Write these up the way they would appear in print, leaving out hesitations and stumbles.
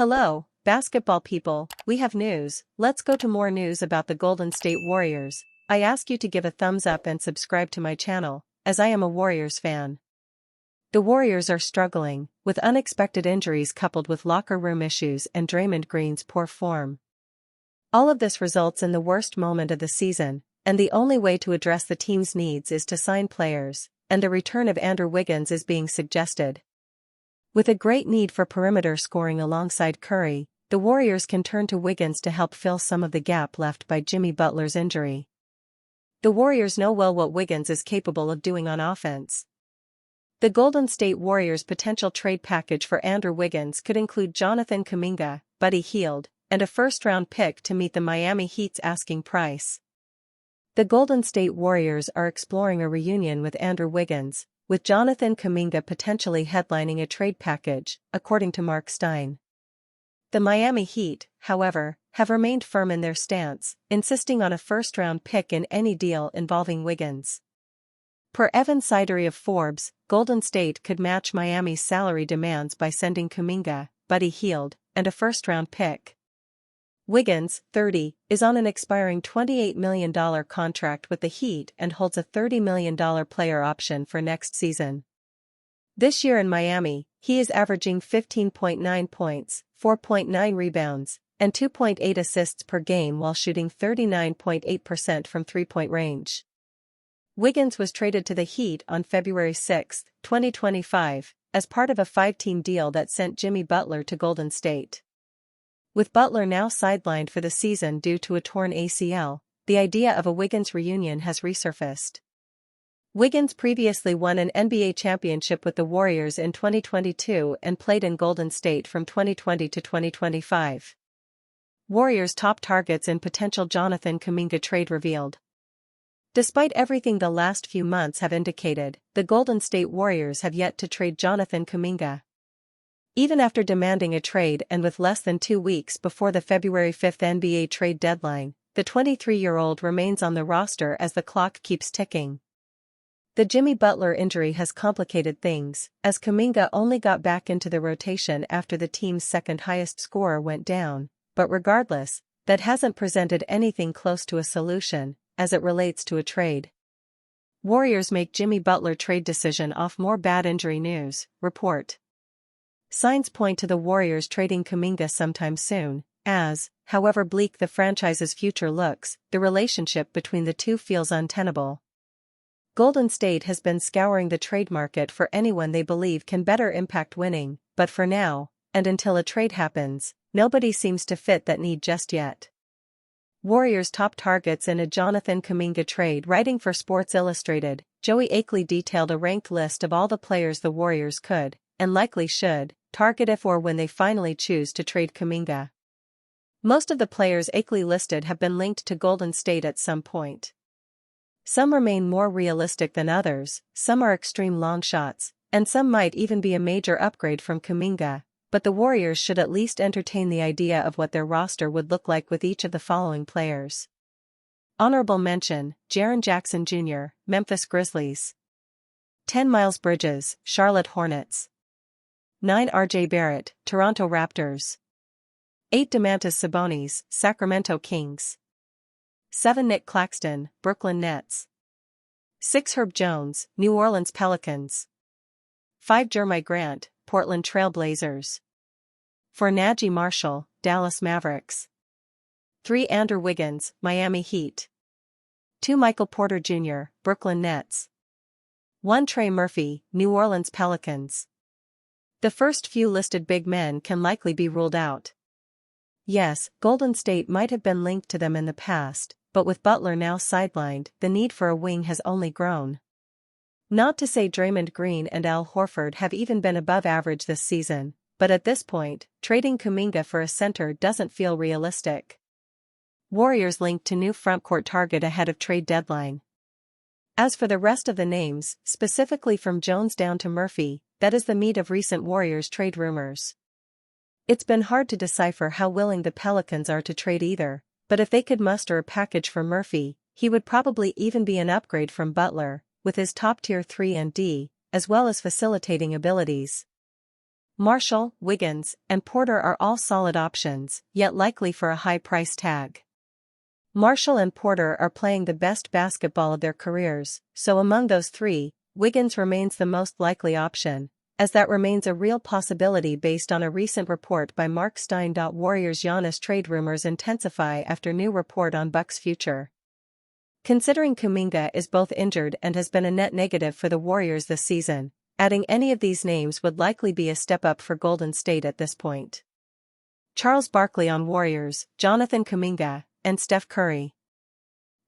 Hello, basketball people, we have news. Let's go to more news about the Golden State Warriors. I ask you to give a thumbs up and subscribe to my channel, as I am a Warriors fan. The Warriors are struggling, with unexpected injuries coupled with locker room issues and Draymond Green's poor form. All of this results in the worst moment of the season, and the only way to address the team's needs is to sign players, and the return of Andrew Wiggins is being suggested. With a great need for perimeter scoring alongside Curry, the Warriors can turn to Wiggins to help fill some of the gap left by Jimmy Butler's injury. The Warriors know well what Wiggins is capable of doing on offense. The Golden State Warriors' potential trade package for Andrew Wiggins could include Jonathan Kuminga, Buddy Hield, and a first-round pick to meet the Miami Heat's asking price. The Golden State Warriors are exploring a reunion with Andrew Wiggins, with Jonathan Kuminga potentially headlining a trade package, according to Mark Stein. The Miami Heat, however, have remained firm in their stance, insisting on a first-round pick in any deal involving Wiggins. Per Evan Sidery of Forbes, Golden State could match Miami's salary demands by sending Kuminga, Buddy Hield, and a first-round pick. Wiggins, 30, is on an expiring $28 million contract with the Heat and holds a $30 million player option for next season. This year in Miami, he is averaging 15.9 points, 4.9 rebounds, and 2.8 assists per game while shooting 39.8% from three-point range. Wiggins was traded to the Heat on February 6, 2025, as part of a five-team deal that sent Jimmy Butler to Golden State. With Butler now sidelined for the season due to a torn ACL, the idea of a Wiggins reunion has resurfaced. Wiggins previously won an NBA championship with the Warriors in 2022 and played in Golden State from 2020 to 2025. Warriors' top targets in potential Jonathan Kuminga trade revealed. Despite everything the last few months have indicated, the Golden State Warriors have yet to trade Jonathan Kuminga. Even after demanding a trade and with less than 2 weeks before the February 5 NBA trade deadline, the 23-year-old remains on the roster as the clock keeps ticking. The Jimmy Butler injury has complicated things, as Kuminga only got back into the rotation after the team's second-highest scorer went down, but regardless, that hasn't presented anything close to a solution, as it relates to a trade. Warriors make Jimmy Butler trade decision off more bad injury news, report. Signs point to the Warriors trading Kuminga sometime soon, as, however bleak the franchise's future looks, the relationship between the two feels untenable. Golden State has been scouring the trade market for anyone they believe can better impact winning, but for now, and until a trade happens, nobody seems to fit that need just yet. Warriors' top targets in a Jonathan Kuminga trade. Writing for Sports Illustrated, Joey Akeley detailed a ranked list of all the players the Warriors could, and likely should, target if or when they finally choose to trade Kuminga. Most of the players Akeley listed have been linked to Golden State at some point. Some remain more realistic than others, some are extreme long shots, and some might even be a major upgrade from Kuminga, but the Warriors should at least entertain the idea of what their roster would look like with each of the following players. Honorable mention, Jaren Jackson Jr., Memphis Grizzlies. 10 Miles Bridges, Charlotte Hornets. 9 RJ Barrett, Toronto Raptors. 8 Domantas Sabonis, Sacramento Kings. 7 Nick Claxton, Brooklyn Nets. 6 Herb Jones, New Orleans Pelicans. 5 Jeremy Grant, Portland Trail Blazers. 4 Najee Marshall, Dallas Mavericks. 3 Andrew Wiggins, Miami Heat. 2 Michael Porter Jr., Brooklyn Nets. 1 Trey Murphy, New Orleans Pelicans. The first few listed big men can likely be ruled out. Yes, Golden State might have been linked to them in the past, but with Butler now sidelined, the need for a wing has only grown. Not to say Draymond Green and Al Horford have even been above average this season, but at this point, trading Kuminga for a center doesn't feel realistic. Warriors linked to new frontcourt target ahead of trade deadline. As for the rest of the names, specifically from Jones down to Murphy, that is the meat of recent Warriors trade rumors. It's been hard to decipher how willing the Pelicans are to trade either, but if they could muster a package for Murphy, he would probably even be an upgrade from Butler, with his top-tier 3 and D, as well as facilitating abilities. Marshall, Wiggins, and Porter are all solid options, yet likely for a high price tag. Marshall and Porter are playing the best basketball of their careers, so among those three, Wiggins remains the most likely option, as that remains a real possibility based on a recent report by Mark Stein. Warriors Giannis trade rumors intensify after new report on Bucks' future. Considering Kuminga is both injured and has been a net negative for the Warriors this season, adding any of these names would likely be a step up for Golden State at this point. Charles Barkley on Warriors, Jonathan Kuminga, and Steph Curry.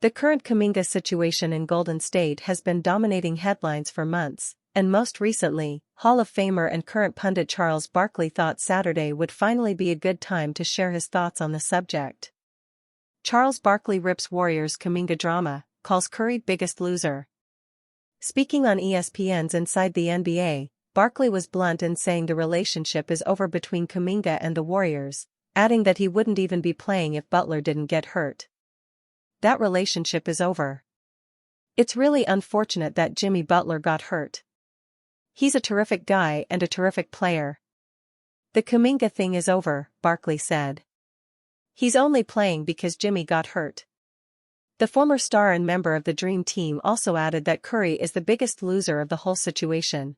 The current Kuminga situation in Golden State has been dominating headlines for months, and most recently, Hall of Famer and current pundit Charles Barkley thought Saturday would finally be a good time to share his thoughts on the subject. Charles Barkley rips Warriors Kuminga drama, calls Curry biggest loser. Speaking on ESPN's Inside the NBA, Barkley was blunt in saying the relationship is over between Kuminga and the Warriors, adding that he wouldn't even be playing if Butler didn't get hurt. That relationship is over. It's really unfortunate that Jimmy Butler got hurt. He's a terrific guy and a terrific player. The Kuminga thing is over, Barkley said. He's only playing because Jimmy got hurt. The former star and member of the Dream Team also added that Curry is the biggest loser of the whole situation.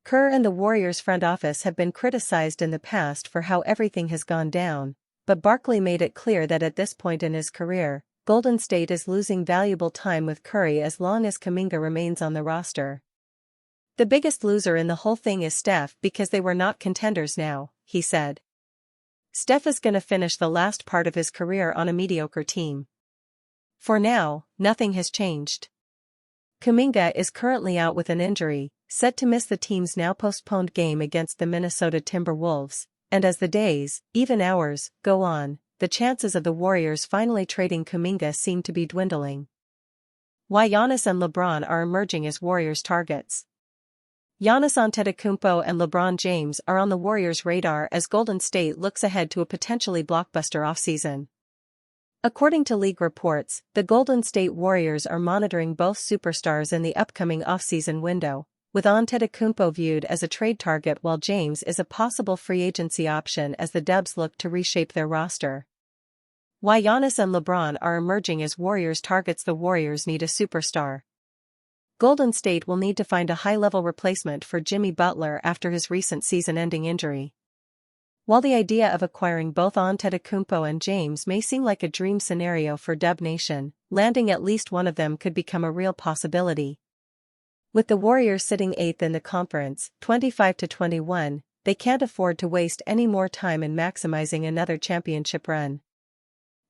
Kerr and the Warriors front office have been criticized in the past for how everything has gone down, but Barkley made it clear that at this point in his career, Golden State is losing valuable time with Curry as long as Kuminga remains on the roster. The biggest loser in the whole thing is Steph because they were not contenders now, he said. Steph is gonna finish the last part of his career on a mediocre team. For now, nothing has changed. Kuminga is currently out with an injury, set to miss the team's now postponed game against the Minnesota Timberwolves, and as the days, even hours, go on, the chances of the Warriors finally trading Kuminga seem to be dwindling. Why Giannis and LeBron are emerging as Warriors targets. Giannis Antetokounmpo and LeBron James are on the Warriors' radar as Golden State looks ahead to a potentially blockbuster offseason. According to league reports, the Golden State Warriors are monitoring both superstars in the upcoming offseason window, with Antetokounmpo viewed as a trade target while James is a possible free agency option as the Dubs look to reshape their roster. Why Giannis and LeBron are emerging as Warriors targets. The Warriors need a superstar. Golden State will need to find a high-level replacement for Jimmy Butler after his recent season-ending injury. While the idea of acquiring both Antetokounmpo and James may seem like a dream scenario for Dub Nation, landing at least one of them could become a real possibility. With the Warriors sitting 8th in the conference, 25-21, they can't afford to waste any more time in maximizing another championship run.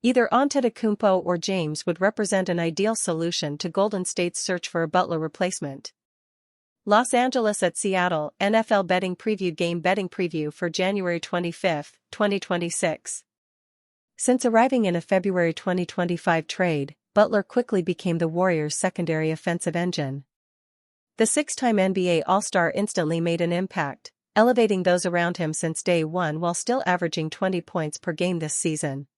Either Antetokounmpo or James would represent an ideal solution to Golden State's search for a Butler replacement. Los Angeles at Seattle, NFL betting preview. Game betting preview for January 25, 2026. Since arriving in a February 2025 trade, Butler quickly became the Warriors' secondary offensive engine. The six-time NBA All-Star instantly made an impact, elevating those around him since day one while still averaging 20 points per game this season.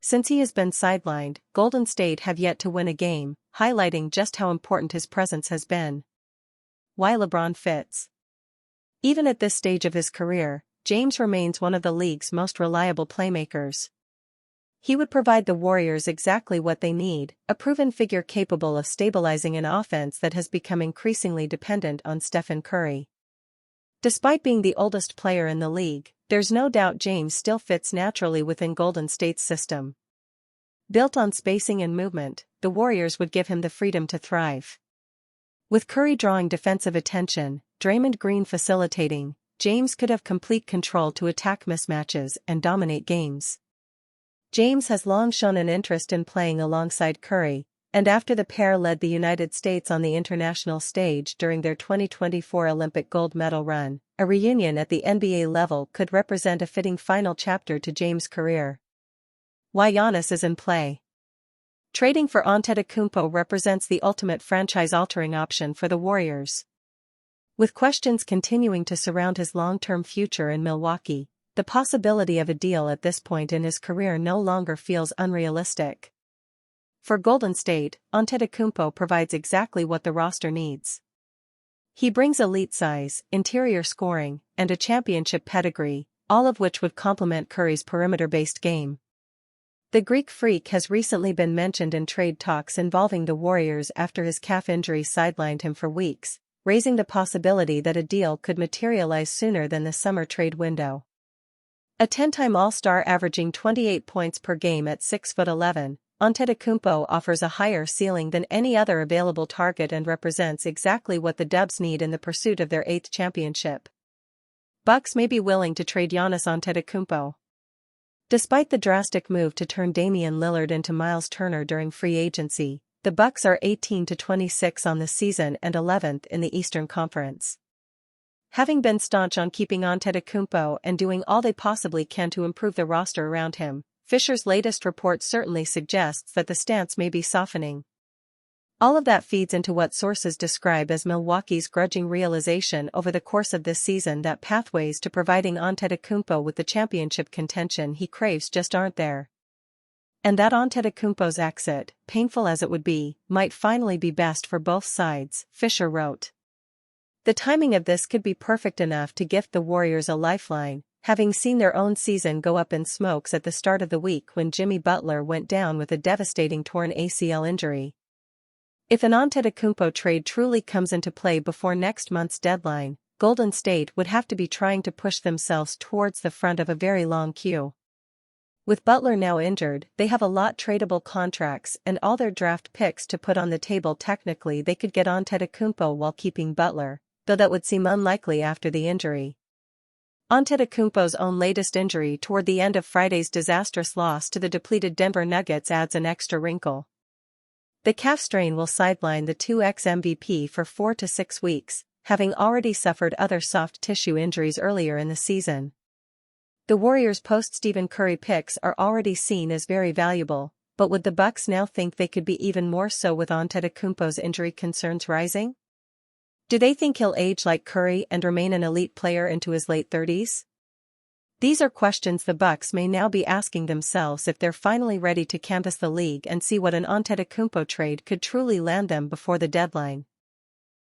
Since he has been sidelined, Golden State have yet to win a game, highlighting just how important his presence has been. Why LeBron fits. Even at this stage of his career, James remains one of the league's most reliable playmakers. He would provide the Warriors exactly what they need, a proven figure capable of stabilizing an offense that has become increasingly dependent on Stephen Curry. Despite being the oldest player in the league, there's no doubt James still fits naturally within Golden State's system. Built on spacing and movement, the Warriors would give him the freedom to thrive. With Curry drawing defensive attention, Draymond Green facilitating, James could have complete control to attack mismatches and dominate games. James has long shown an interest in playing alongside Curry, and after the pair led the United States on the international stage during their 2024 Olympic gold medal run, a reunion at the NBA level could represent a fitting final chapter to James' career. Why Giannis is in play. Trading for Antetokounmpo represents the ultimate franchise-altering option for the Warriors. With questions continuing to surround his long-term future in Milwaukee, the possibility of a deal at this point in his career no longer feels unrealistic. For Golden State, Antetokounmpo provides exactly what the roster needs. He brings elite size, interior scoring, and a championship pedigree, all of which would complement Curry's perimeter-based game. The Greek Freak has recently been mentioned in trade talks involving the Warriors after his calf injury sidelined him for weeks, raising the possibility that a deal could materialize sooner than the summer trade window. A 10-time All-Star averaging 28 points per game at 6'11", Antetokounmpo offers a higher ceiling than any other available target and represents exactly what the Dubs need in the pursuit of their 8th championship. Bucks may be willing to trade Giannis Antetokounmpo. Despite the drastic move to turn Damian Lillard into Miles Turner during free agency, the Bucks are 18-26 on the season and 11th in the Eastern Conference. Having been staunch on keeping Antetokounmpo and doing all they possibly can to improve the roster around him, Fisher's latest report certainly suggests that the stance may be softening. All of that feeds into what sources describe as Milwaukee's grudging realization over the course of this season that pathways to providing Antetokounmpo with the championship contention he craves just aren't there. And that Antetokounmpo's exit, painful as it would be, might finally be best for both sides, Fisher wrote. The timing of this could be perfect enough to gift the Warriors a lifeline, having seen their own season go up in smokes at the start of the week when Jimmy Butler went down with a devastating torn ACL injury. If an Antetokounmpo trade truly comes into play before next month's deadline, Golden State would have to be trying to push themselves towards the front of a very long queue. With Butler now injured, they have a lot tradable contracts and all their draft picks to put on the table. Technically they could get Antetokounmpo while keeping Butler, though that would seem unlikely after the injury. Antetokounmpo's own latest injury toward the end of Friday's disastrous loss to the depleted Denver Nuggets adds an extra wrinkle. The calf strain will sideline the 2x MVP for 4 to 6 weeks, having already suffered other soft tissue injuries earlier in the season. The Warriors' post-Stephen Curry picks are already seen as very valuable, but would the Bucks now think they could be even more so with Antetokounmpo's injury concerns rising? Do they think he'll age like Curry and remain an elite player into his late 30s? These are questions the Bucks may now be asking themselves if they're finally ready to canvass the league and see what an Antetokounmpo trade could truly land them before the deadline.